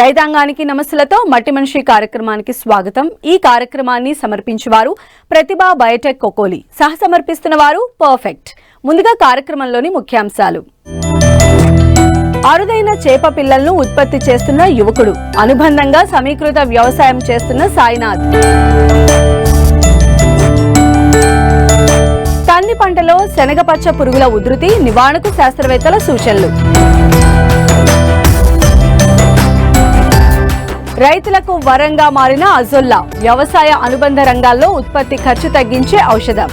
రైతాంగానికి నమస్సులతో మట్టి మనిషి కార్యక్రమానికి స్వాగతం. ఈ కార్యక్రమాన్ని సమర్పించేవారు ప్రతిభా బయోటెక్ కోకోలి, సహసమర్పిస్తున్న వారు పర్ఫెక్ట్. ముందుగా కార్యక్రమంలోని ముఖ్యాంశాలు. అరుదైన చేప పిల్లలను ఉత్పత్తి చేస్తున్న యువకుడు, అనుబంధంగా సమీకృత వ్యవసాయం చేస్తున్న సాయినాథ్. కంది పంటలో శనగపచ్చ పురుగుల ఉధృతి నివారణకు శాస్త్రవేత్తల సూచనలు. రైతులకు వరంగా మారిన అజొల్లా, వ్యవసాయ అనుబంధ రంగాల్లో ఉత్పత్తి ఖర్చు తగ్గించే ఔషధం.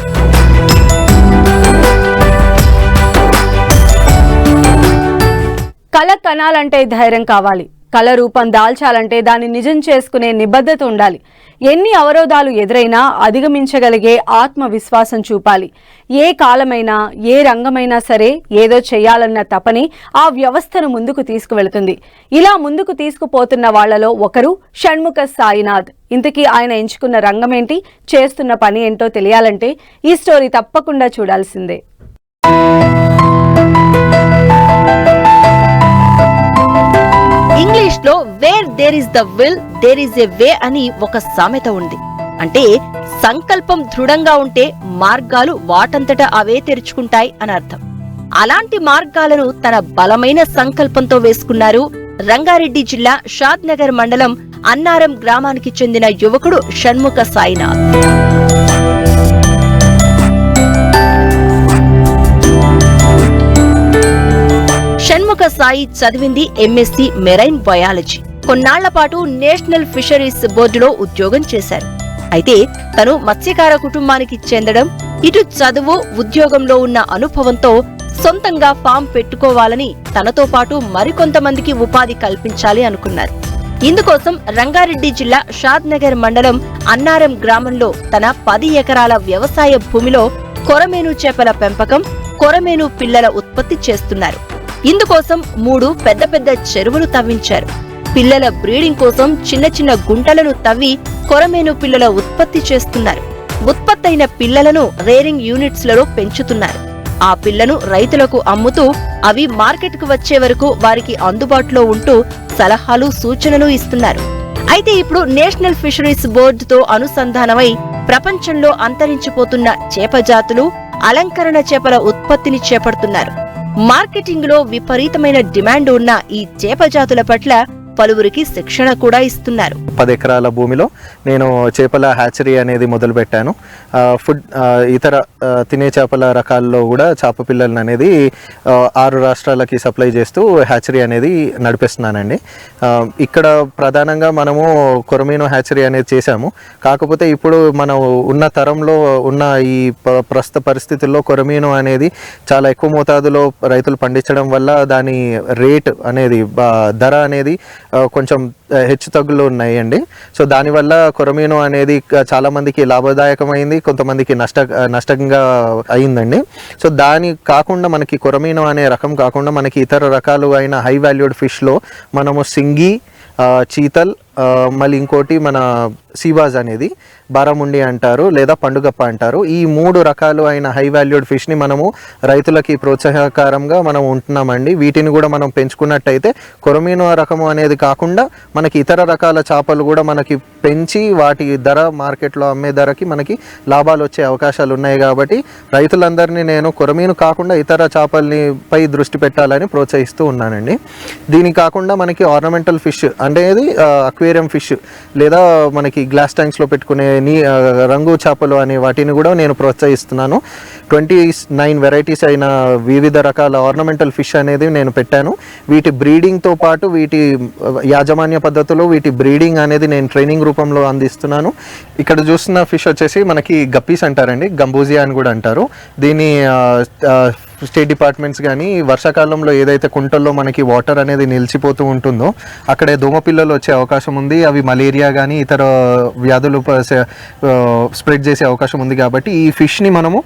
కళ కనాలంటే ధైర్యం కావాలి. కళ రూపం దాల్చాలంటే దాన్ని నిజం చేసుకునే నిబద్ధత ఉండాలి. ఎన్ని అవరోధాలు ఎదురైనా అధిగమించగలిగే ఆత్మవిశ్వాసం చూపాలి. ఏ కాలమైనా ఏ రంగమైనా సరే ఏదో చేయాలన్న తపని ఆ వ్యవస్థను ముందుకు తీసుకువెళుతుంది. ఇలా ముందుకు తీసుకుపోతున్న వాళ్లలో ఒకరు షణ్ముఖ సాయినాథ్. ఇంతకీ ఆయన ఎంచుకున్న రంగం ఏంటి, చేస్తున్న పని ఏంటో తెలియాలంటే ఈ స్టోరీ తప్పకుండా చూడాల్సిందే. ఇంగ్లీష్ లో where there is the will there is a way అని ఒక సామెత ఉంది. అంటే సంకల్పం దృఢంగా ఉంటే మార్గాలు వాటంతట అవే తెరుచుకుంటాయి అని అర్థం. అలాంటి మార్గాలను తన బలమైన సంకల్పంతో వేసుకున్నారు రంగారెడ్డి జిల్లా షాద్ నగర్ మండలం అన్నారం గ్రామానికి చెందిన యువకుడు షణ్ముఖ సాయినాథ్. షణ్ముఖ సాయి చదివింది ఎంఎస్సీ మెరైన్ బయాలజీ. కొన్నాళ్ల పాటు నేషనల్ ఫిషరీస్ బోర్డులో ఉద్యోగం చేశారు. అయితే తను మత్స్యకార కుటుంబానికి చెందడం, ఇటు చదువు ఉద్యోగంలో ఉన్న అనుభవంతో సొంతంగా ఫామ్ పెట్టుకోవాలని, తనతో పాటు మరికొంతమందికి ఉపాధి కల్పించాలి అనుకున్నారు. ఇందుకోసం రంగారెడ్డి జిల్లా షాద్ నగర్ మండలం అన్నారం గ్రామంలో తన 10 ఎకరాల వ్యవసాయ భూమిలో కొరమేను చేపల పెంపకం, కొరమేను పిల్లల ఉత్పత్తి చేస్తున్నారు. ఇందుకోసం 3 పెద్ద పెద్ద చెరువులు తవ్వించారు. పిల్లల బ్రీడింగ్ కోసం చిన్న చిన్న గుంటలను తవ్వి కొరమేను పిల్లల ఉత్పత్తి చేస్తున్నారు. ఉత్పత్తైన పిల్లలను రేరింగ్ యూనిట్స్ లలో పెంచుతున్నారు. ఆ పిల్లను రైతులకు అమ్ముతూ అవి మార్కెట్ కు వచ్చే వరకు వారికి అందుబాటులో ఉంటూ సలహాలు సూచనలు ఇస్తున్నారు. అయితే ఇప్పుడు నేషనల్ ఫిషరీస్ బోర్డుతో అనుసంధానమై ప్రపంచంలో అంతరించిపోతున్న చేప జాతులు, అలంకరణ చేపల ఉత్పత్తిని చేపడుతున్నారు. మార్కెటింగ్ లో విపరీతమైన డిమాండ్ ఉన్న ఈ చేప జాతుల పట్ల పలువురికి శిక్షణ కూడా ఇస్తున్నారు. 10 ఎకరాల భూమిలో నేను చేపల హ్యాచరీ అనేది మొదలు పెట్టాను. ఫుడ్ ఇతర తినే చేపల రకాల్లో కూడా చేప పిల్లలను అనేది 6 రాష్ట్రాలకి సప్లై చేస్తూ హ్యాచరీ అనేది నడిపిస్తున్నానండి. ఇక్కడ ప్రధానంగా మనము కొరమేను హ్యాచరీ అనేది చేశాము. కాకపోతే ఇప్పుడు మనం ఉన్న తరంలో ఉన్న ఈ ప్రస్తుత పరిస్థితుల్లో కొరమేను అనేది చాలా ఎక్కువ మోతాదులో రైతులు పండించడం వల్ల దాని రేట్ అనేది ధర అనేది కొంచెం హెచ్చు తగ్గులు ఉన్నాయండి. సో దానివల్ల కొరమేను అనేది చాలా మందికి లాభదాయకమైంది, కొంతమందికి నష్టంగా అయిందండి. సో దాని కాకుండా మనకి కొరమేను అనే రకం కాకుండా మనకి ఇతర రకాలు అయిన హై వాల్యూడ్ ఫిష్లో మనము సింగి, చీతల్, మళ్ళీ ఇంకోటి మన సీవాజ్ అనేది బారాముండి అంటారు లేదా పండుగప్ప అంటారు. ఈ 3 రకాలు అయిన హై వాల్యూడ్ ఫిష్ని మనము రైతులకి ప్రోత్సాహకరంగా మనం ఉంటున్నామండి. వీటిని కూడా మనం పెంచుకున్నట్టయితే కొరమేను రకము అనేది కాకుండా మనకి ఇతర రకాల చేపలు కూడా మనకి పెంచి వాటి ధర మార్కెట్లో అమ్మే ధరకి మనకి లాభాలు వచ్చే అవకాశాలు ఉన్నాయి. కాబట్టి రైతులందరినీ నేను కొరమేను కాకుండా ఇతర చేపల్ని పై దృష్టి పెట్టాలని ప్రోత్సహిస్తూ ఉన్నానండి. దీనికి కాకుండా మనకి ఆర్నమెంటల్ ఫిష్ అనేది అక్వేరియం ఫిష్ లేదా మనకి గ్లాస్ ట్యాంక్స్లో పెట్టుకునే రంగు చేపలు అనే వాటిని కూడా నేను ప్రోత్సహిస్తున్నాను. 29 వెరైటీస్ అయిన వివిధ రకాల ఆర్నమెంటల్ ఫిష్ అనేది నేను పెట్టాను. వీటి బ్రీడింగ్తో పాటు వీటి యాజమాన్య పద్ధతులు, వీటి బ్రీడింగ్ అనేది నేను ట్రైనింగ్ రూపంలో అందిస్తున్నాను. ఇక్కడ చూస్తున్న ఫిష్ వచ్చేసి మనకి గప్పీస్ అంటారండి, గంబూజియా అని కూడా అంటారు. దీన్ని స్టేట్ డిపార్ట్మెంట్స్ కానీ వర్షాకాలంలో ఏదైతే కుంటల్లో మనకి వాటర్ అనేది నిలిచిపోతూ ఉంటుందో అక్కడే దోమపిల్లలు వచ్చే అవకాశం ఉంది. అవి మలేరియా కానీ ఇతర వ్యాధులు స్ప్రెడ్ చేసే అవకాశం ఉంది. కాబట్టి ఈ ఫిష్ని మనము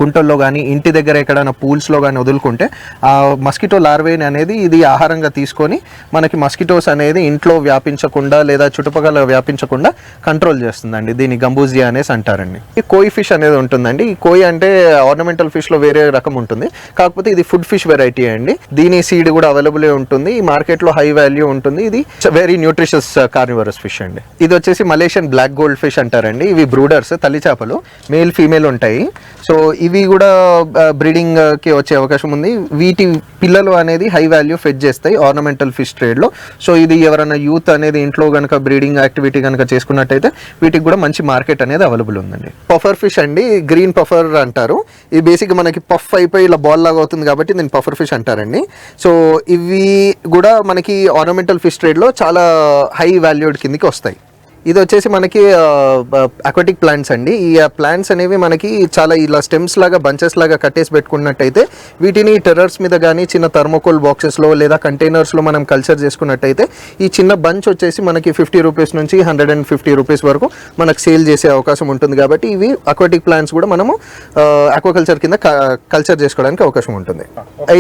కుంటల్లో కానీ ఇంటి దగ్గర ఎక్కడైనా పూల్స్లో కానీ వదులుకుంటే ఆ మస్కిటో లార్వే అనేది ఇది ఆహారంగా తీసుకొని మనకి మస్కిటోస్ అనేది ఇంట్లో వ్యాపించకుండా లేదా చుట్టుపక్కల వ్యాపించకుండా కంట్రోల్ చేస్తుందండి. దీన్ని గంబూజియా అనేసి అంటారండి. ఈ కోయి ఫిష్ అనేది ఉంటుందండి. ఈ కోయి అంటే ఆర్నమెంటల్ ఫిష్లో వేరే రకం ఉంటుంది, కాకపోతే ఇది ఫుడ్ ఫిష్ వెరైటీ అండి. దీని సీడ్ కూడా అవైలబుల్ ఉంటుంది. ఈ మార్కెట్లో హై వాల్యూ ఉంటుంది. ఇది వెరీ న్యూట్రిషియస్ కార్నివరస్ ఫిష్ అండి. ఇది వచ్చేసి మలేషియన్ బ్లాక్ గోల్డ్ ఫిష్ అంటారండి. ఇవి బ్రూడర్స్, తల్లి చేపలు, మేల్ ఫీమేల్ ఉంటాయి. సో ఇవి కూడా బ్రీడింగ్ కి వచ్చే అవకాశం ఉంది. వీటి పిల్లలు అనేది హై వాల్యూ ఫెడ్ చేస్తాయి ఆర్నమెంటల్ ఫిష్ ట్రేడ్ లో. సో ఇది ఎవరైనా యూత్ అనేది ఇంట్లో కనుక బ్రీడింగ్ యాక్టివిటీ కనుక చేసుకున్నట్టయితే వీటికి కూడా మంచి మార్కెట్ అనేది అవైలబుల్ ఉందండి. పఫర్ ఫిష్ అండి, గ్రీన్ పఫర్ అంటారు. ఇది బేసిక్ మనకి పఫ్ అయిపోయి ఇలా బాల్ లాగా అవుతుంది కాబట్టి దీన్ని పఫర్ ఫిష్ అంటారండి. సో ఇవి కూడా మనకి ఆర్నమెంటల్ ఫిష్ ట్రేడ్ లో చాలా హై వాల్యూడ్ కిందకి వస్తాయి. ఇది వచ్చేసి మనకి అక్వాటిక్ ప్లాంట్స్ అండి. ఈ ప్లాంట్స్ అనేవి మనకి చాలా ఇలా స్టెమ్స్ లాగా బంచెస్ లాగా కట్టేసి పెట్టుకున్నట్టయితే వీటిని టెర్రర్స్ మీద కానీ చిన్న థర్మోకోల్ బాక్సెస్లో లేదా కంటైనర్స్లో మనం కల్చర్ చేసుకున్నట్టయితే ఈ చిన్న బంచ్ వచ్చేసి మనకి 50 రూపీస్ నుంచి 150 రూపీస్ వరకు మనకు సేల్ చేసే అవకాశం ఉంటుంది. కాబట్టి ఇవి అక్వాటిక్ ప్లాంట్స్ కూడా మనము అక్వాకల్చర్ కింద కల్చర్ చేసుకోవడానికి అవకాశం ఉంటుంది.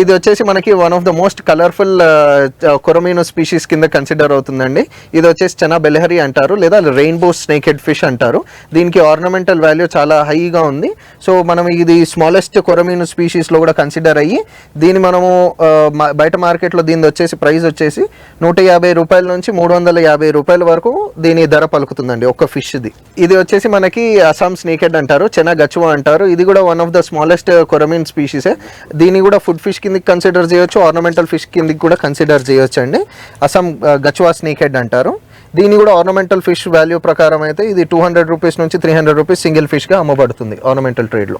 ఇది వచ్చేసి మనకి one of the most colourful కొరమీనో స్పీషీస్ కింద కన్సిడర్ అవుతుందండి. ఇది వచ్చేసి చనా బెలహరి అంటారు లేదా రెయిన్బో స్నేక్ హెడ్ ఫిష్ అంటారు. దీనికి ఆర్నమెంటల్ వాల్యూ చాలా హైగా ఉంది. సో మనం ఇది స్మాలెస్ట్ కొరమీను స్పీషీస్ లో కూడా కన్సిడర్ అయ్యి దీన్ని మనము బయట మార్కెట్లో దీని వచ్చేసి ప్రైస్ వచ్చేసి 150 రూపాయల నుంచి 350 రూపాయల వరకు దీని ధర పలుకుతుందండి ఒక్క ఫిష్ది. ఇది వచ్చేసి మనకి అస్సాం స్నేక్ హెడ్ అంటారు, చెనా గచ్వా అంటారు. ఇది కూడా వన్ ఆఫ్ ద స్మాలెస్ట్ కొరమీన్ స్పీషీసే. దీన్ని కూడా ఫుడ్ ఫిష్ కిందకి కన్సిడర్ చేయొచ్చు, ఆర్నమెంటల్ ఫిష్ కిందకి కూడా కన్సిడర్ చేయొచ్చు అండి. అస్సాం గచ్వా స్నేక్ హెడ్ అంటారు. దీన్ని కూడా ఆర్నమెంటల్ ఫిష్ వాల్యూ ప్రకారం అయితే ఇది 200 రూపీస్ నుంచి 300 రూపీస్ సింగిల్ ఫిష్గా అమ్మబడుతుంది ఆర్నమెంటల్ ట్రేడ్లో.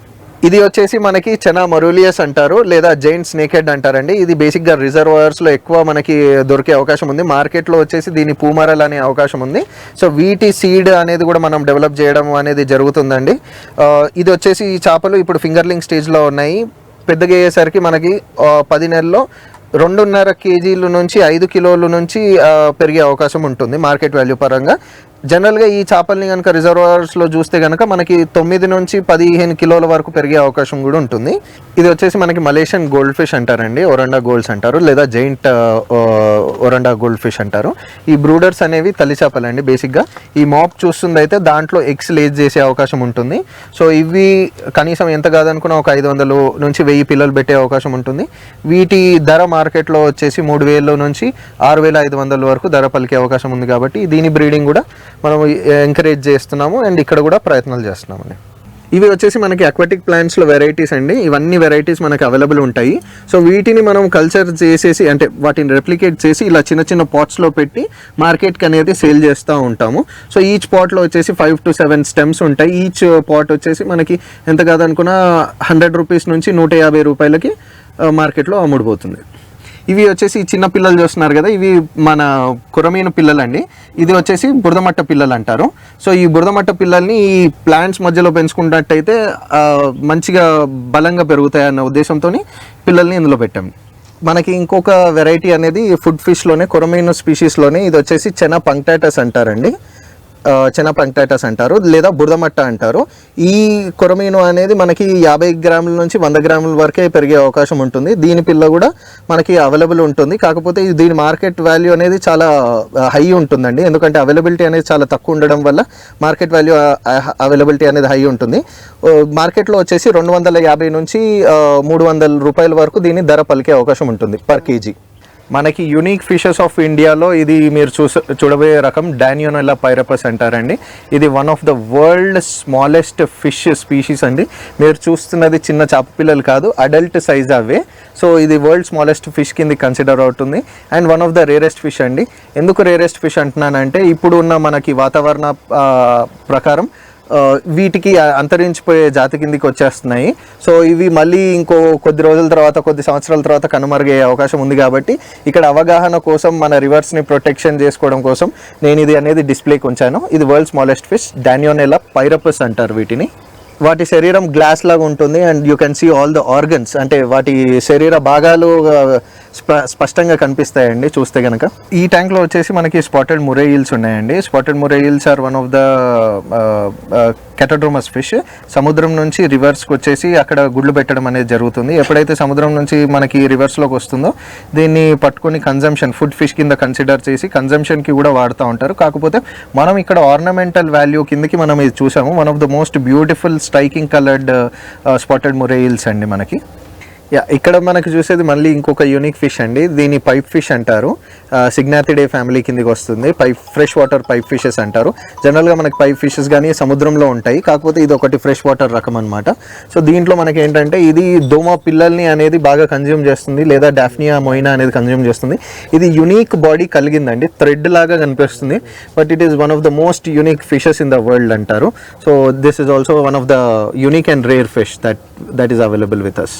ఇది వచ్చేసి మనకి చెనా మొరూలియస్ అంటారు లేదా జైంట్ స్నేక్ హెడ్ అంటారండి. ఇది బేసిక్గా రిజర్వాయర్స్లో ఎక్కువ మనకి దొరికే అవకాశం ఉంది. మార్కెట్లో వచ్చేసి దీని పూమరల్ అనే అవకాశం ఉంది. సో వీటి సీడ్ అనేది కూడా మనం డెవలప్ చేయడం అనేది జరుగుతుందండి. ఇది వచ్చేసి ఈ చేపలు ఇప్పుడు ఫింగర్లింగ్ స్టేజ్లో ఉన్నాయి. పెద్దగా అయ్యేసరికి మనకి 10 నెలల్లో 2.5 కేజీల నుంచి 5 కిలోల నుంచి పెరిగే అవకాశం ఉంటుంది మార్కెట్ వాల్యూ పరంగా. జనరల్గా ఈ చేపల్ని కనుక రిజర్వాయర్స్లో చూస్తే కనుక మనకి 9 నుంచి 15 కిలోల వరకు పెరిగే అవకాశం కూడా ఉంటుంది. ఇది వచ్చేసి మనకి మలేషియన్ గోల్డ్ ఫిష్ అంటారండి, ఒరండా గోల్డ్స్ అంటారు లేదా జైంట్ ఒరండా గోల్డ్ ఫిష్ అంటారు. ఈ బ్రూడర్స్ అనేవి తల్లి చేపలండి. బేసిక్గా ఈ మాప్ చూస్తుంది అయితే దాంట్లో ఎగ్స్ లేజ్ చేసే అవకాశం ఉంటుంది. సో ఇవి కనీసం ఎంత కాదనుకున్నా ఒక 500 నుంచి 1000 పిల్లలు పెట్టే అవకాశం ఉంటుంది. వీటి ధర మార్కెట్లో వచ్చేసి 3000 నుంచి 6500 వరకు ధర పలికే అవకాశం ఉంది. కాబట్టి దీని బ్రీడింగ్ కూడా మనం ఎంకరేజ్ చేస్తున్నాము అండ్ ఇక్కడ కూడా ప్రయత్నాలు చేస్తున్నామండి. ఇవి వచ్చేసి మనకి అక్వాటిక్ ప్లాంట్స్లో వెరైటీస్ అండి. ఇవన్నీ వెరైటీస్ మనకి అవైలబుల్ ఉంటాయి. సో వీటిని మనం కల్చర్ చేసేసి అంటే వాటిని రెప్లికేట్ చేసి ఇలా చిన్న చిన్న పాట్స్లో పెట్టి మార్కెట్కి అనేది సేల్ చేస్తూ ఉంటాము. సో ఈచ్ పాట్లో వచ్చేసి 5 to 7 స్టెమ్స్ ఉంటాయి. ఈచ్ పాట్ వచ్చేసి మనకి ఎంత కాదనుకున్నా 100 రూపీస్ నుంచి 150 రూపాయలకి మార్కెట్లో అమ్ముడుపోతుంది. ఇవి వచ్చేసి చిన్న పిల్లలు చూస్తున్నారు కదా, ఇవి మన కొరమీను పిల్లలండి. ఇది వచ్చేసి బురదమట్ట పిల్లలు అంటారు. సో ఈ బురదమట్ట పిల్లల్ని ఈ ప్లాంట్స్ మధ్యలో పెంచుకున్నట్టయితే మంచిగా బలంగా పెరుగుతాయన్న ఉద్దేశంతో పిల్లల్ని ఇందులో పెట్టాము. మనకి ఇంకొక వెరైటీ అనేది ఫుడ్ ఫిష్లోనే కొరమీను స్పీషీస్లోనే ఇది వచ్చేసి చెనా పంక్టాటస్ అంటారండి. చెనా పంక్టాటస్ అంటారు లేదా బురదమట్ట అంటారు. ఈ కొరమీను అనేది మనకి 50 గ్రాముల నుంచి 100 గ్రాముల వరకే పెరిగే అవకాశం ఉంటుంది. దీని పిల్ల కూడా మనకి అవైలబుల్ ఉంటుంది. కాకపోతే దీని మార్కెట్ వాల్యూ అనేది చాలా హై ఉంటుందండి. ఎందుకంటే అవైలబిలిటీ అనేది చాలా తక్కువ ఉండడం వల్ల మార్కెట్ వాల్యూ అవైలబిలిటీ అనేది హై ఉంటుంది. మార్కెట్లో వచ్చేసి 250 నుంచి 300 రూపాయల వరకు దీని ధర పలికే అవకాశం ఉంటుంది పర్ కేజీ. మనకి యూనిక్ ఫిషెస్ ఆఫ్ ఇండియాలో ఇది మీరు చూడబోయే రకం డానియోనెల్లా పైరపస్ అంటారండి. ఇది one of the world smallest fish species అండి. మీరు చూస్తున్నది చిన్న చేప పిల్లలు కాదు, అడల్ట్ సైజ్ అవే. సో ఇది వరల్డ్ స్మాలెస్ట్ ఫిష్ కింద కన్సిడర్ అవుతుంది and one of the rarest fish అండి. ఎందుకు రేరెస్ట్ ఫిష్ అంటున్నానంటే ఇప్పుడు ఉన్న మనకి వాతావరణ ప్రకారం వీటికి అంతరించిపోయే జాతి కిందికి వచ్చేస్తున్నాయి. సో ఇవి మళ్ళీ ఇంకో కొద్ది రోజుల తర్వాత కొద్ది సంవత్సరాల తర్వాత కనుమరుగయ్యే అవకాశం ఉంది. కాబట్టి ఇక్కడ అవగాహన కోసం మన రివర్స్ని ప్రొటెక్షన్ చేసుకోవడం కోసం నేను ఇది అనేది డిస్ప్లేకి ఉంచాను. ఇది వరల్డ్ స్మాలెస్ట్ ఫిష్ డానియోనెల్లా పైరపస్ అంటారు వీటిని. వాటి శరీరం గ్లాస్ లాగా ఉంటుంది and you can see all the organs, అంటే వాటి శరీర భాగాలు స్పష్టంగా కనిపిస్తాయండి చూస్తే కనుక. ఈ ట్యాంక్లో వచ్చేసి మనకి స్పాటెడ్ మురే ఈల్స్ ఉన్నాయండి. Spotted moray eels are one of the catadromous fish సముద్రం నుంచి రివర్స్కి వచ్చేసి అక్కడ గుడ్లు పెట్టడం అనేది జరుగుతుంది. ఎప్పుడైతే సముద్రం నుంచి మనకి రివర్స్లోకి వస్తుందో దీన్ని పట్టుకొని కన్జంప్షన్ ఫుడ్ ఫిష్ కింద కన్సిడర్ చేసి కన్జంప్షన్కి కూడా వాడుతూ ఉంటారు. కాకపోతే మనం ఇక్కడ ఆర్నమెంటల్ వాల్యూ కిందకి మనం ఇది చూసాము. One of the most beautiful striking coloured spotted moray eels అండి మనకి. ఇక్కడ మనకు చూసేది మళ్ళీ ఇంకొక యూనిక్ ఫిష్ అండి. దీన్ని పైప్ ఫిష్ అంటారు. సిగ్నాథిడే ఫ్యామిలీ కిందకి వస్తుంది. ఫ్రెష్ వాటర్ పైప్ ఫిషెస్ అంటారు. జనరల్గా మనకి పైప్ ఫిషెస్ కానీ సముద్రంలో ఉంటాయి, కాకపోతే ఇది ఒకటి ఫ్రెష్ వాటర్ రకం అనమాట. సో దీంట్లో మనకి ఏంటంటే ఇది దోమ పిల్లల్ని అనేది బాగా కన్జ్యూమ్ చేస్తుంది, లేదా డాఫ్నియా మొయినా అనేది కన్జ్యూమ్ చేస్తుంది. ఇది యునీక్ బాడీ కలిగిందండి, థ్రెడ్ లాగా కనిపిస్తుంది. But it is one of the most unique fishes in the world అంటారు. So this is also one of the unique and rare fish that is available with us.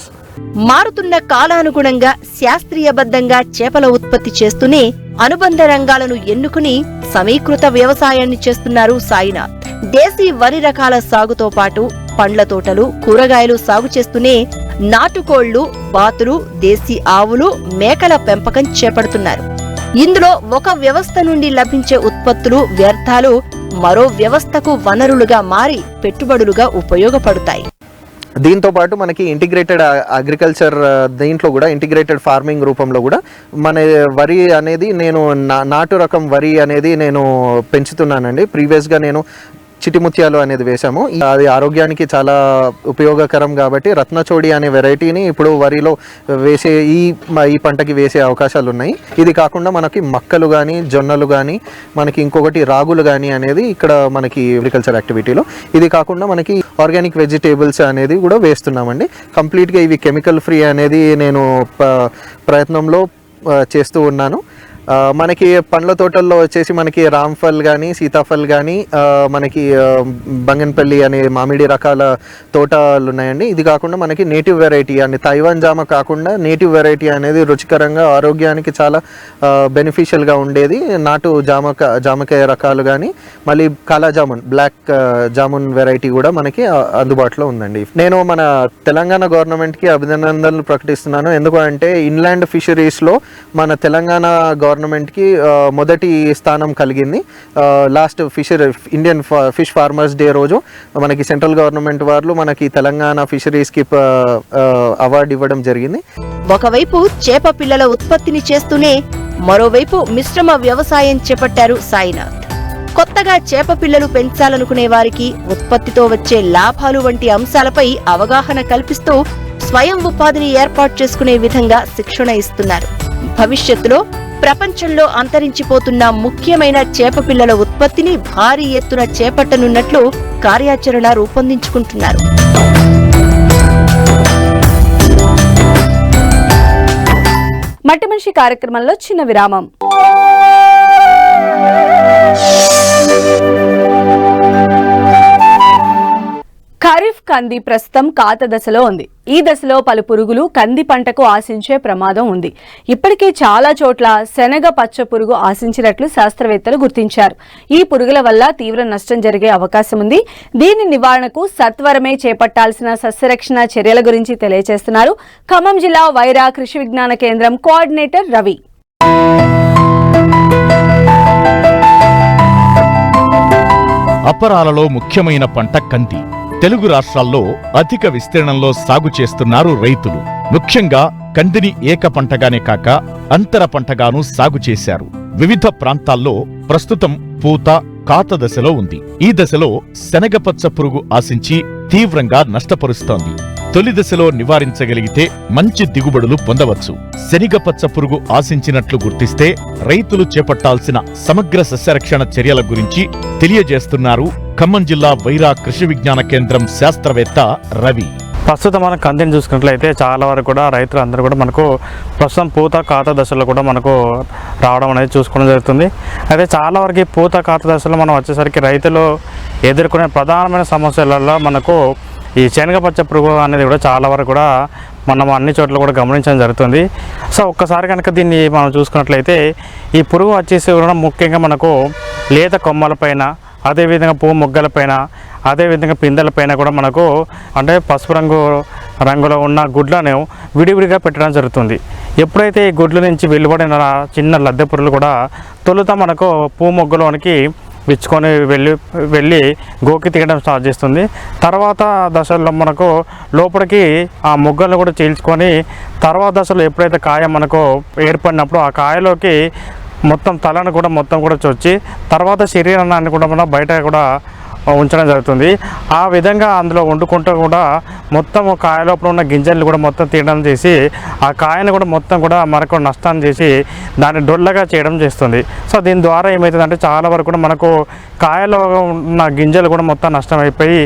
మారుతున్న కాలానుగుణంగా శాస్త్రీయబద్ధంగా చేపల ఉత్పత్తి చేస్తూనే అనుబంధ రంగాలను ఎన్నుకుని సమీకృత వ్యవసాయాన్ని చేస్తున్నారు సాయినాథ్. దేశీ వరి రకాల సాగుతో పాటు పండ్ల తోటలు, కూరగాయలు సాగు చేస్తూనే నాటుకోళ్లు, బాతులు, దేశీ ఆవులు, మేకల పెంపకం చేపడుతున్నారు. ఇందులో ఒక వ్యవస్థ నుండి లభించే ఉత్పత్తులు, వ్యర్థాలు మరో వ్యవస్థకు వనరులుగా మారి పెట్టుబడులుగా ఉపయోగపడతాయి. దీంతో పాటు మనకి ఇంటిగ్రేటెడ్ అగ్రికల్చర్, దీంట్లో కూడా ఇంటిగ్రేటెడ్ ఫార్మింగ్ రూపంలో కూడా మన వరి అనేది నేను నాటు రకం వరి అనేది నేను పెంచుతున్నానండి. ప్రీవియస్గా నేను చిటిముత్యాలు అనేది వేసాము. అది ఆరోగ్యానికి చాలా ఉపయోగకరం కాబట్టి రత్నచోడి అనే వెరైటీని ఇప్పుడు వరిలో వేసే ఈ పంటకి వేసే అవకాశాలు ఉన్నాయి. ఇది కాకుండా మనకి మక్కలు కానీ, జొన్నలు కానీ, మనకి ఇంకొకటి రాగులు కానీ అనేది ఇక్కడ మనకి అగ్రికల్చర్ యాక్టివిటీలో. ఇది కాకుండా మనకి ఆర్గానిక్ వెజిటేబుల్స్ అనేది కూడా వేస్తున్నామండి. కంప్లీట్గా ఇవి కెమికల్ ఫ్రీ అనేది నేను ప్రయత్నంలో చేస్తూ ఉన్నాను. మనకి పండ్ల తోటల్లో వచ్చేసి మనకి రామ్ఫల్ కానీ, సీతాఫల్ కానీ, మనకి బంగన్పల్లి అనే మామిడి రకాల తోటలు ఉన్నాయండి. ఇది కాకుండా మనకి నేటివ్ వెరైటీ అని తైవాన్ జామ కాకుండా నేటివ్ వెరైటీ అనేది రుచికరంగా ఆరోగ్యానికి చాలా బెనిఫిషియల్గా ఉండేది నాటు జామకాయ రకాలు కానీ, మళ్ళీ కాలా జామున్, బ్లాక్ జామున్ వెరైటీ కూడా మనకి అందుబాటులో ఉందండి. నేను మన తెలంగాణ గవర్నమెంట్కి అభినందనలు ప్రకటిస్తున్నాను. ఎందుకంటే ఇన్లాండ్ ఫిషరీస్లో మన తెలంగాణ గవర్నమెంట్కి మొదటి స్థానం కలిగింది. Last Indian fish farmers day రోజు మనకి సెంట్రల్ గవర్నమెంట్ వాళ్ళు మనకి తెలంగాణ ఫిషరీస్కి అవార్డు ఇవ్వడం జరిగింది. ఒకవైపు చేప పిల్లల ఉత్పత్తిని చేస్తూనే మరోవైపు మిశ్రమ వ్యవసాయం చేపట్టారు సాయినాథ్. కొత్తగా చేప పిల్లలు పెంచాలనుకునే వారికి ఉత్పత్తితో వచ్చే లాభాలు వంటి అంశాలపై అవగాహన కల్పిస్తూ స్వయం ఉపాధిని ఏర్పాటు చేసుకునే విధంగా శిక్షణ ఇస్తున్నారు. భవిష్యత్తులో ప్రపంచంలో అంతరించిపోతున్న ముఖ్యమైన చేప పిల్లల ఉత్పత్తిని భారీ ఎత్తున చేపట్టనున్నట్లు కార్యాచరణ రూపొందించుకుంటున్నారు. మట్టి మనిషి కార్యక్రమంలో చిన్న విరామం. ఖరీఫ్ కంది ప్రస్తుతం కాత దశలో ఉంది. ఈ దశలో పలు పురుగులు కంది పంటకు ఆశించే ప్రమాదం ఉంది. ఇప్పటికే చాలా చోట్ల శనగ పచ్చ పురుగు ఆశించినట్లు శాస్త్రవేత్తలు గుర్తించారు. ఈ పురుగుల వల్ల తీవ్ర నష్టం జరిగే అవకాశం ఉంది. దీని నివారణకు సత్వరమే చేపట్టాల్సిన సస్యరక్షణ చర్యల గురించి తెలియజేస్తున్నారు ఖమ్మం జిల్లా వైరా కృషి విజ్ఞాన కేంద్రం కోఆర్డినేటర్ రవి. అపరాలలో ముఖ్యమైన పంట కంది. తెలుగు రాష్ట్రాల్లో అధిక విస్తీర్ణంలో సాగు చేస్తున్నారు రైతులు. ముఖ్యంగా కందిని ఏక పంటగానే కాక అంతర పంటగానూ సాగు చేశారు. వివిధ ప్రాంతాల్లో ప్రస్తుతం పూత, కాత దశలో ఉంది. ఈ దశలో శనగపచ్చ పురుగు ఆశించి తీవ్రంగా నష్టపరుస్తోంది. తొలి దశలో నివారించగలిగితే మంచి దిగుబడులు పొందవచ్చు. శనగపచ్చ పురుగు ఆశించినట్లు గుర్తిస్తే రైతులు చేపట్టాల్సిన సమగ్ర సస్యరక్షణ చర్యల గురించి తెలియజేస్తున్నారు ఖమ్మం జిల్లా వైరా కృషి విజ్ఞాన కేంద్రం శాస్త్రవేత్త రవి. ప్రస్తుతం మనం కందిని చూసుకున్నట్లయితే చాలా వరకు కూడా రైతులు అందరూ కూడా మనకు ప్రస్తుతం పూత కాత దశలో కూడా మనకు రావడం అనేది చూసుకోవడం జరుగుతుంది. అయితే చాలా వరకు ఈ పూత కాత దశలో మనం వచ్చేసరికి రైతులు ఎదుర్కొనే ప్రధానమైన సమస్యలలో మనకు ఈ శనగపచ్చ పురుగు అనేది కూడా చాలా వరకు కూడా మనం అన్ని చోట్ల కూడా గమనించడం జరుగుతుంది. సో ఒక్కసారి కనుక దీన్ని మనం చూసుకున్నట్లయితే ఈ పురుగు వచ్చేసి కూడా ముఖ్యంగా మనకు లేత కొమ్మలపైన, అదేవిధంగా పువ్వు మొగ్గలపైన, అదేవిధంగా పిందెలపైన కూడా మనకు అంటే పసుపు రంగులో ఉన్న గుడ్లను విడివిడిగా పెట్టడం జరుగుతుంది. ఎప్పుడైతే ఈ గుడ్ల నుంచి వెలువడిన చిన్న లద్దె పురుగులు కూడా తొలుత మనకు పువ్వు మొగ్గలోనికి విచ్చుకొని వెళ్ళి గోకి తీయడం స్టార్ట్ చేస్తుంది. తర్వాత దశలో మనకు లోపలికి ఆ మొగ్గలను కూడా చీల్చుకొని తర్వాత దశలో ఎప్పుడైతే కాయ మనకు ఏర్పడినప్పుడు ఆ కాయలోకి మొత్తం తలను కూడా మొత్తం కూడా చొచ్చి తర్వాత శరీరాన్ని కూడా మనం బయట కూడా ఉంచడం జరుగుతుంది. ఆ విధంగా అందులో వండుకుంటూ కూడా మొత్తం కాయ లోపల ఉన్న గింజలు కూడా మొత్తం తీయడం చేసి ఆ కాయను కూడా మొత్తం కూడా మనకు నష్టాన్ని చేసి దాన్ని డొల్లగా చేయడం చేస్తుంది. సో దీని ద్వారా ఏమవుతుందంటే చాలా వరకు కూడా మనకు కాయలో ఉన్న గింజలు కూడా మొత్తం నష్టం అయిపోయి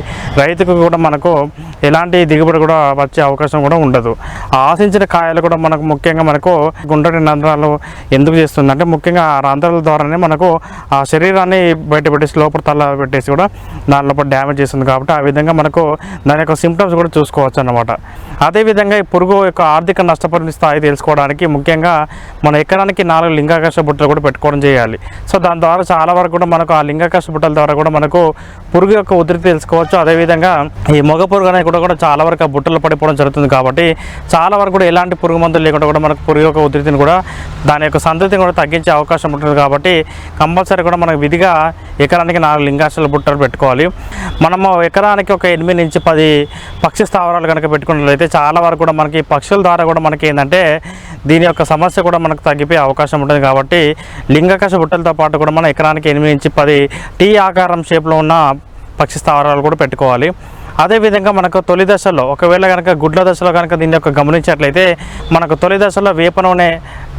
రైతుకు కూడా మనకు ఎలాంటి దిగుబడి కూడా వచ్చే అవకాశం కూడా ఉండదు. ఆశించిన కాయలు కూడా మనకు ముఖ్యంగా మనకు గుండ్రటి రంధ్రాలు ఎందుకు చేస్తుందంటే ముఖ్యంగా ఆ రంధ్రాల ద్వారానే మనకు ఆ శరీరాన్ని బయట పెట్టేసి లోపల తల పెట్టేసి కూడా దాని లోపల డ్యామేజ్ చేస్తుంది. కాబట్టి ఆ విధంగా మనకు దాని యొక్క సిమ్టమ్స్ కూడా చూసుకోవచ్చు అన్నమాట. అదేవిధంగా ఈ పురుగు యొక్క ఆర్థిక నష్టపరిణ స్థాయి తెలుసుకోవడానికి ముఖ్యంగా మన ఎకరానికి 4 లింగాకర్ష బుట్టలు కూడా పెట్టుకోవడం చేయాలి. సో దాని ద్వారా చాలా వరకు కూడా మనకు ఆ లింగాకర్ష బుట్టల ద్వారా కూడా మనకు పురుగు యొక్క ఉధృతి తెలుసుకోవచ్చు. అదేవిధంగా ఈ మొగ పురుగు అనేది కూడా చాలా వరకు ఆ బుట్టలు పడిపోవడం జరుగుతుంది. కాబట్టి చాలా వరకు కూడా ఎలాంటి పురుగు మందులు లేకుండా కూడా మనకు పురుగు యొక్క ఉధృతిని కూడా దాని యొక్క సంతతిని కూడా తగ్గించే అవకాశం ఉంటుంది. కాబట్టి కంపల్సరీ కూడా మనకు విధిగా ఎకరానికి 4 లింగాకర్ష బుట్టలు పెట్టుకోవాలి. మనము ఎకరానికి ఒక 8 నుంచి 10 పక్షి స్థావరాలు కనుక పెట్టుకున్నట్లయితే చాలా వరకు కూడా మనకి పక్షుల ద్వారా కూడా మనకి ఏంటంటే దీని యొక్క సమస్య కూడా మనకు తగ్గిపోయే అవకాశం ఉంటుంది. కాబట్టి లింగాకర్ష బుట్టలతో పాటు కూడా మనం ఎకరానికి 8 నుంచి 10 టీ ఆకారం షేప్లో ఉన్న పక్షి స్థావరాలు కూడా పెట్టుకోవాలి. అదేవిధంగా మనకు తొలి దశలో ఒకవేళ కనుక గుడ్ల దశలో కనుక దీన్ని యొక్క గమనించినట్లయితే మనకు తొలి దశలో వేప నూనె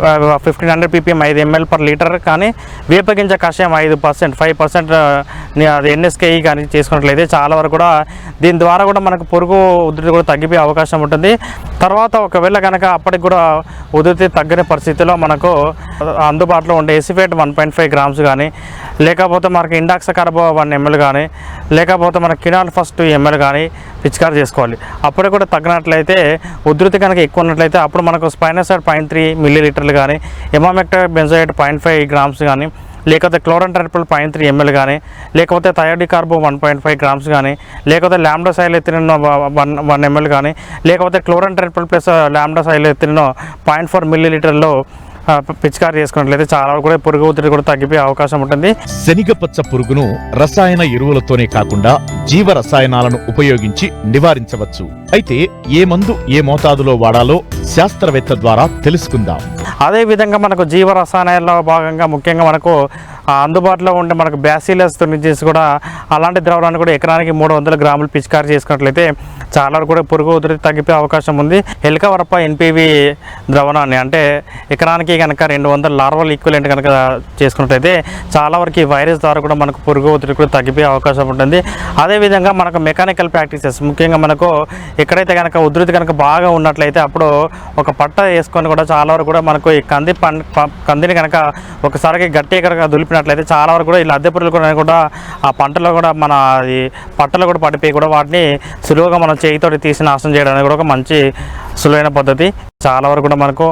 1500 ppm 5 ml per లీటర్ కానీ వేపగింజ కషాయం 5% అది NSKE కానీ చేసుకున్నట్లయితే చాలా వరకు కూడా దీని ద్వారా కూడా మనకు పురుగు ఉధృతి కూడా తగ్గిపోయే అవకాశం ఉంటుంది. తర్వాత ఒకవేళ కనుక అప్పటికి కూడా ఉధృతి తగ్గని పరిస్థితిలో మనకు అందుబాటులో ఉండే ఎసిఫేట్ 1.5 grams కానీ లేకపోతే మనకి ఇండాక్స కార్బో 1 ml కానీ లేకపోతే మనకి కినాల్ ఫస్ట్ 2 ml కానీ పిచికారి చేసుకోవాలి. అప్పుడు కూడా తగ్గినట్లయితే ఉధృతి కనుక ఎక్కువ ఉన్నట్లయితే అప్పుడు మనకు స్పైనోసైడ్ 0.3 ml కానీ ఎమామెక్టర్ బెంజోయేట్ 0.5 grams కానీ లేకపోతే క్లోరంట్రనిల్ 0.3 ml కానీ లేకపోతే థయోడికార్బో 1.5 grams కానీ లేకపోతే లాంబ్డాసైలోథిరిన్ 1 ml కానీ లేకపోతే క్లోరంట్రనిల్ ప్లస్ లాంబ్డాసైలోథిరిన్ 0.4 ml పిచికారి చేసుకున్నట్లయితే చాలా కూడా పురుగు ఉధృతి కూడా తగ్గిపోయే అవకాశం ఉంటుంది. శనగపచ్చ పురుగును రసాయన ఎరువులతోనే కాకుండా జీవ రసాయనాలను ఉపయోగించి నివారించవచ్చు. అయితే ఏ మందు ఏ మోతాదులో వాడాలో శాస్త్రవేత్త ద్వారా తెలుసుకుందాం. అదేవిధంగా మనకు జీవ రసాయనాల్లో భాగంగా ముఖ్యంగా మనకు అందుబాటులో ఉండే మనకు బ్యాసిలస్ నుంచి కూడా అలాంటి ద్రవాలను కూడా ఎకరానికి 300 గ్రాములు పిచికారి చేసుకున్నట్లయితే చాలా కూడా పురుగు ఉధృతి తగ్గిపోయే అవకాశం ఉంది. ఎల్కవరప NPV ద్రవణాన్ని అంటే ఎకరానికి కనుక 200 లార్వల్ ఈక్వలెంట్ కనుక చేసుకున్నట్లయితే చాలా వరకు ఈ వైరస్ ద్వారా కూడా మనకు పురుగు ఉధృతి కూడా తగ్గిపోయే అవకాశం ఉంటుంది. అదేవిధంగా మనకు మెకానికల్ ప్రాక్టీసెస్ ముఖ్యంగా మనకు ఎక్కడైతే కనుక ఉధృతి కనుక బాగా ఉన్నట్లయితే అప్పుడు ఒక పట్ట వేసుకొని కూడా చాలా వరకు కూడా మనకు ఈ కందిని కనుక ఒకసారికి గట్టి కనుక దులిపినట్లయితే చాలా వరకు కూడా ఇలా అద్దె పురుగులు కూడా ఆ పంటలో కూడా మన ఈ పట్టలో కూడా పడిపోయి కూడా వాటిని సులువుగా మనం చేయితోటి తీసి నాశనం చేయడానికి కూడా ఒక మంచి సులువైన పద్ధతి. చాలా వరకు కూడా మనకు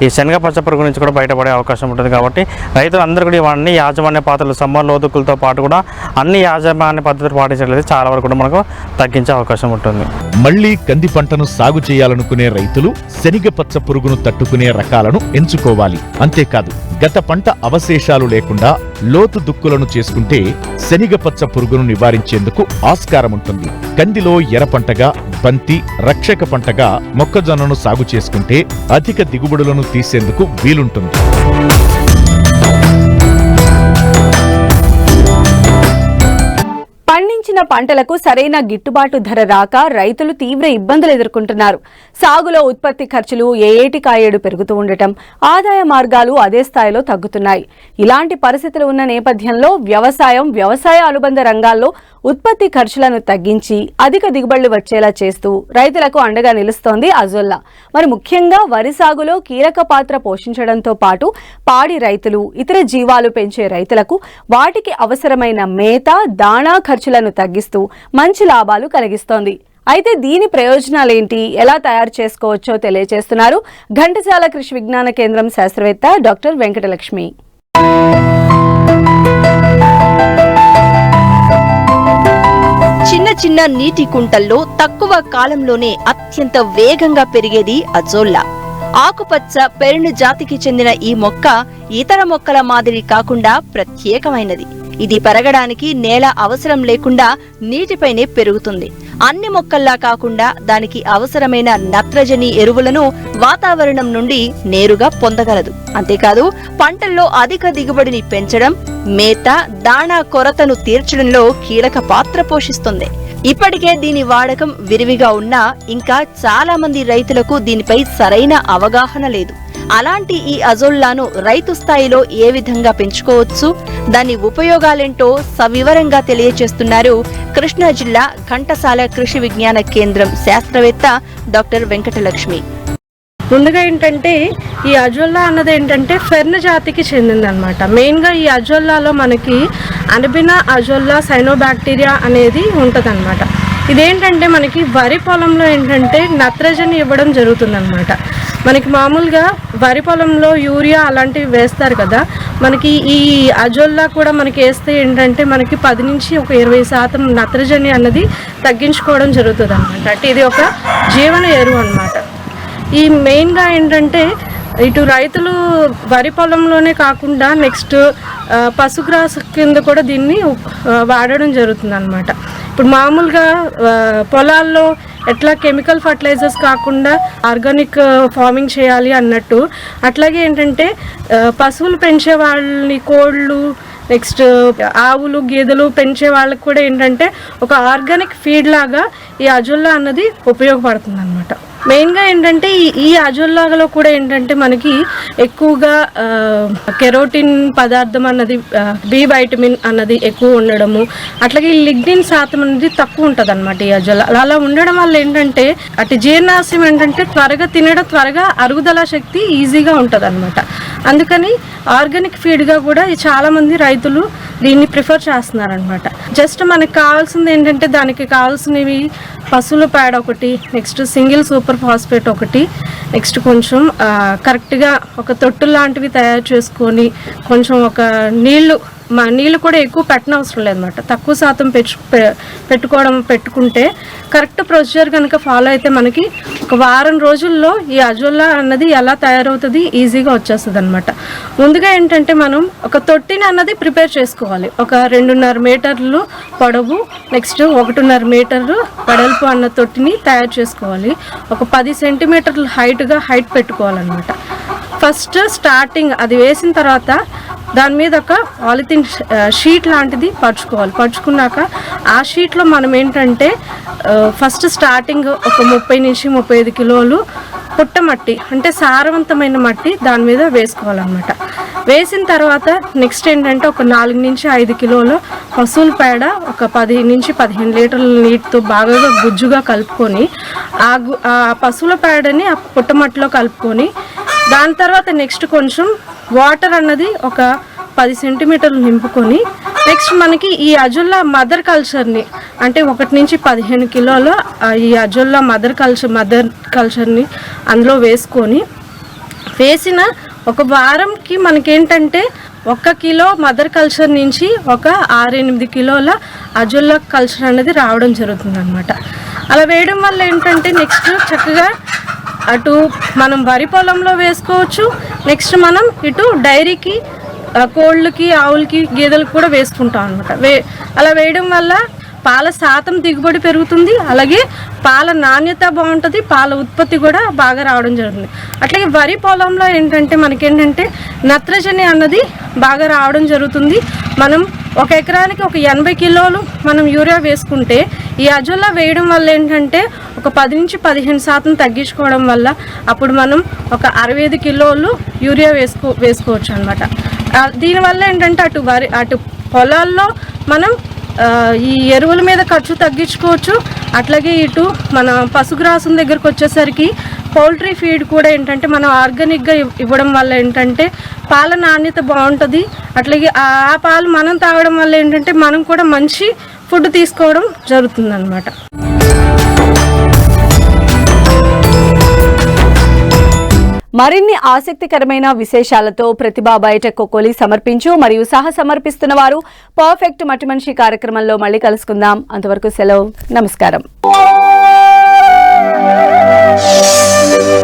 ఈ శనగ పచ్చ పురుగు నుంచి కూడా బయటపడే అవకాశం ఉంటుంది. కాబట్టి రైతులు అందరూ కూడా ఇవన్నీ యాజమాన్య పద్ధతులు సమ్మర్ లోతుకులతో పాటు కూడా అన్ని యాజమాన్య పద్ధతులు పాటించట్లయితే చాలా వరకు కూడా మనకు తగ్గించే అవకాశం ఉంటుంది. మళ్లీ కంది పంటను సాగు చేయాలనుకునే రైతులు శనగ పచ్చ పురుగును తట్టుకునే రకాలను ఎంచుకోవాలి. అంతేకాదు గత పంట అవశేషాలు లేకుండా లోతు దుక్కులను చేసుకుంటే శనగ పచ్చ పురుగును నివారించేందుకు ఆస్కారం ఉంటుంది. కందిలో ఎర్ర పంటగా, బంతి, రక్షక పంటగా మొక్కజొన్నను సాగు చేసుకుంటే అధిక దిగుబడులను తీసేందుకు వీలుంటుంది. పండించిన పంటలకు సరైన గిట్టుబాటు ధర రాక రైతులు తీవ్ర ఇబ్బందులు ఎదుర్కొంటున్నారు. సాగులో ఉత్పత్తి ఖర్చులు ఏటికాయేడు పెరుగుతూ ఉండటం, ఆదాయ మార్గాలు అదే స్థాయిలో తగ్గుతున్నాయి. ఇలాంటి పరిస్థితులు ఉన్న నేపథ్యంలో వ్యవసాయ అనుబంధ రంగాల్లో ఉత్పత్తి ఖర్చులను తగ్గించి అధిక దిగుబడులు వచ్చేలా చేస్తూ రైతులకు అండగా నిలుస్తోంది అజొల్లా. మరి ముఖ్యంగా వరి సాగులో కీలక పాత్ర పోషించడంతో పాటు పాడి రైతులు, ఇతర జీవాలు పెంచే రైతులకు వాటికి అవసరమైన మేత, దాణా ఖర్చులను తగ్గిస్తూ మంచి లాభాలు కలిగిస్తోంది. అయితే దీని ప్రయోజనాలేంటి, ఎలా తయారు చేసుకోవచ్చో తెలియజేస్తున్నారు ఘంటసాల కృషి విజ్ఞాన కేంద్రం శాస్త్రవేత్త డాక్టర్ వెంకటలక్ష్మి. చిన్న చిన్న నీటి కుంటల్లో తక్కువ కాలంలోనే అత్యంత వేగంగా పెరిగేది అజోల్లా. ఆకుపచ్చ పెరును జాతికి చెందిన ఈ మొక్క ఇతర మొక్కల మాదిరి కాకుండా ప్రత్యేకమైనది. ఇది పెరగడానికి నేల అవసరం లేకుండా నీటిపైనే పెరుగుతుంది. అన్ని మొక్కల్లా కాకుండా దానికి అవసరమైన నత్రజని ఎరువులను వాతావరణం నుండి నేరుగా పొందగలదు. అంతేకాదు పంటల్లో అధిక దిగుబడిని పెంచడం, మేత, దాణా కొరతను తీర్చడంలో కీలక పాత్ర పోషిస్తుంది. ఇప్పటికే దీని వాడకం విరివిగా ఉన్నా ఇంకా చాలా మంది రైతులకు దీనిపై సరైన అవగాహన లేదు. అలాంటి ఈ అజొల్లాను రైతు స్థాయిలో ఏ విధంగా పెంచుకోవచ్చు, దాని ఉపయోగాలేంటో సవివరంగా తెలియజేస్తున్నారు కృష్ణా జిల్లా ఘంటసాల కృషి విజ్ఞాన కేంద్రం శాస్త్రవేత్త డాక్టర్ వెంకటలక్ష్మి. ముందుగా ఏంటంటే ఈ అజొల్లా అన్నది ఏంటంటే ఫెర్న్ జాతికి చెందిందనమాట. మెయిన్గా ఈ అజొల్లాలో మనకి అనబినా అజొల్లా సైనోబాక్టీరియా అనేది ఉంటుందన్నమాట. ఇదేంటంటే మనకి వరి పొలంలో ఏంటంటే నత్రజని ఇవ్వడం జరుగుతుందన్నమాట. మనకి మామూలుగా వరి పొలంలో యూరియా అలాంటివి వేస్తారు కదా, మనకి ఈ అజొల్లా కూడా మనకి వేస్తే ఏంటంటే మనకి 10 నుంచి 20% నత్రజని అన్నది తగ్గించుకోవడం జరుగుతుంది అనమాట. అంటే ఇది ఒక జీవన ఎరువు అనమాట. ఈ మెయిన్గా ఏంటంటే ఇటు రైతులు వరి పొలంలోనే కాకుండా నెక్స్ట్ పశుగ్రాస కింద కూడా దీన్ని వాడడం జరుగుతుంది అనమాట. ఇప్పుడు మామూలుగా పొలాల్లో ఎట్లా కెమికల్ ఫర్టిలైజర్స్ కాకుండా ఆర్గానిక్ ఫార్మింగ్ చేయాలి అన్నట్టు, అట్లాగే ఏంటంటే పశువులు పెంచే వాళ్ళని, కోళ్ళు, నెక్స్ట్ ఆవులు, గేదెలు పెంచే వాళ్ళకి కూడా ఏంటంటే ఒక ఆర్గానిక్ ఫీడ్ లాగా ఈ అజొల్లా అన్నది ఉపయోగపడుతుంది అనమాట. మెయిన్గా ఏంటంటే ఈ అజొల్లాలో కూడా ఏంటంటే మనకి ఎక్కువగా కెరోటిన్ పదార్థం అన్నది, బి వైటమిన్ అన్నది ఎక్కువ ఉండడము, అట్లాగే ఈ లిగ్నిన్ శాతం అనేది తక్కువ ఉంటుంది అనమాట ఈ అజొల్లా. అలా ఉండడం వల్ల ఏంటంటే అటు జీర్ణాశయం ఏంటంటే త్వరగా తినడం, త్వరగా అరుగుదల శక్తి ఈజీగా ఉంటుంది అనమాట. అందుకని ఆర్గానిక్ ఫీడ్గా కూడా చాలా మంది రైతులు దీన్ని ప్రిఫర్ చేస్తున్నారు అనమాట. జస్ట్ మనకు కావాల్సింది ఏంటంటే దానికి కావాల్సినవి పశువుల పేడ ఒకటి, నెక్స్ట్ సింగిల్ సూపర్ ఫాస్ఫేట్ ఒకటి, నెక్స్ట్ కొంచెం కరెక్ట్గా ఒక తొట్టు లాంటివి తయారు చేసుకొని కొంచెం ఒక నీళ్ళు కూడా ఎక్కువ పెట్టనవసరం లేదన్నమాట. తక్కువ శాతం పెట్టుకుంటే కరెక్ట్ ప్రొసీజర్ కనుక ఫాలో అయితే మనకి ఒక వారం రోజుల్లో ఈ అజొల్లా అన్నది ఎలా తయారవుతుంది ఈజీగా వచ్చేస్తుంది అనమాట. ముందుగా ఏంటంటే మనం ఒక తొట్టిని అన్నది ప్రిపేర్ చేసుకోవాలి. ఒక 2.5 మీటర్లు పొడవు, నెక్స్ట్ 1.5 మీటర్లు వెడల్పు అన్న తొట్టిని తయారు చేసుకోవాలి. ఒక 10 సెంటీమీటర్లు హైట్ పెట్టుకోవాలన్నమాట. ఫస్ట్ స్టార్టింగ్ అది వేసిన తర్వాత దాని మీద ఒక పాలిథిన్ షీట్ లాంటిది పరుచుకున్నాక ఆ షీట్లో మనం ఏంటంటే ఫస్ట్ స్టార్టింగ్ ఒక 30 నుంచి 35 కిలోలు పుట్టమట్టి, అంటే సారవంతమైన మట్టి దాని మీద వేసుకోవాలన్నమాట. వేసిన తర్వాత నెక్స్ట్ ఏంటంటే ఒక 4 నుంచి 5 కిలోలు పశువుల పేడ ఒక 10 నుంచి 15 లీటర్ల నీటితో బాగా గుజ్జుగా కలుపుకొని ఆ పశువుల పేడని ఆ పుట్టమట్టిలో కలుపుకొని దాని తర్వాత నెక్స్ట్ కొంచెం వాటర్ అన్నది ఒక 10 సెంటీమీటర్లు నింపుకొని నెక్స్ట్ మనకి ఈ అజొల్లా మదర్ కల్చర్ని, అంటే 1 నుంచి 15 కిలోలు ఈ అజొల్లా మదర్ కల్చర్ని అందులో వేసిన ఒక వారంకి మనకేంటంటే 1 కిలో మదర్ కల్చర్ నుంచి ఒక 6-8 కిలోల అజొల్లా కల్చర్ అనేది రావడం జరుగుతుంది అనమాట. అలా వేయడం వల్ల ఏంటంటే నెక్స్ట్ చక్కగా అటు మనం వరి పొలంలో వేసుకోవచ్చు, నెక్స్ట్ మనం ఇటు డైరీకి, కోళ్ళకి, ఆవులకి, గేదెలకు కూడా వేసుకుంటాం అనమాట. అలా వేయడం వల్ల పాల శాతం దిగుబడి పెరుగుతుంది, అలాగే పాల నాణ్యత బాగుంటుంది, పాల ఉత్పత్తి కూడా బాగా రావడం జరుగుతుంది. అట్లాగే వరి పొలంలో ఏంటంటే మనకేంటంటే నత్రజని అన్నది బాగా రావడం జరుగుతుంది. మనం 1 ఎకరానికి ఒక 80 కిలోలు మనం యూరియా వేసుకుంటే ఈ అజొల్లా వేయడం వల్ల ఏంటంటే ఒక 10 నుంచి 15% తగ్గించుకోవడం వల్ల అప్పుడు మనం ఒక 65 కిలోలు యూరియా వేసుకోవచ్చు అనమాట. దీనివల్ల ఏంటంటే అటు పొలాల్లో మనం ఈ ఎరువుల మీద ఖర్చు తగ్గించుకోవచ్చు, అట్లాగే ఇటు మన పశుగ్రాసం దగ్గరకు వచ్చేసరికి పౌల్ట్రీ ఫీడ్ కూడా ఏంటంటే మనం ఆర్గానిక్గా ఇవ్వడం వల్ల ఏంటంటే పాల నాణ్యత బాగుంటుంది. అట్లాగే ఆ పాలు మనం తాగడం వల్ల ఏంటంటే మనం కూడా మంచి ఫుడ్ తీసుకోవడం జరుగుతుంది అన్నమాట. మరిన్ని ఆసక్తికరమైన విశేషాలతో ప్రతిభా బయోటెక్ కోకోలి సమర్పించు మరియు సమర్పిస్తున్న వారు పర్ఫెక్ట్ మట్టి మనిషి కార్యక్రమంలో మళ్ళీ కలుసుకుందాం. అంతవరకు సెలవు, నమస్కారం.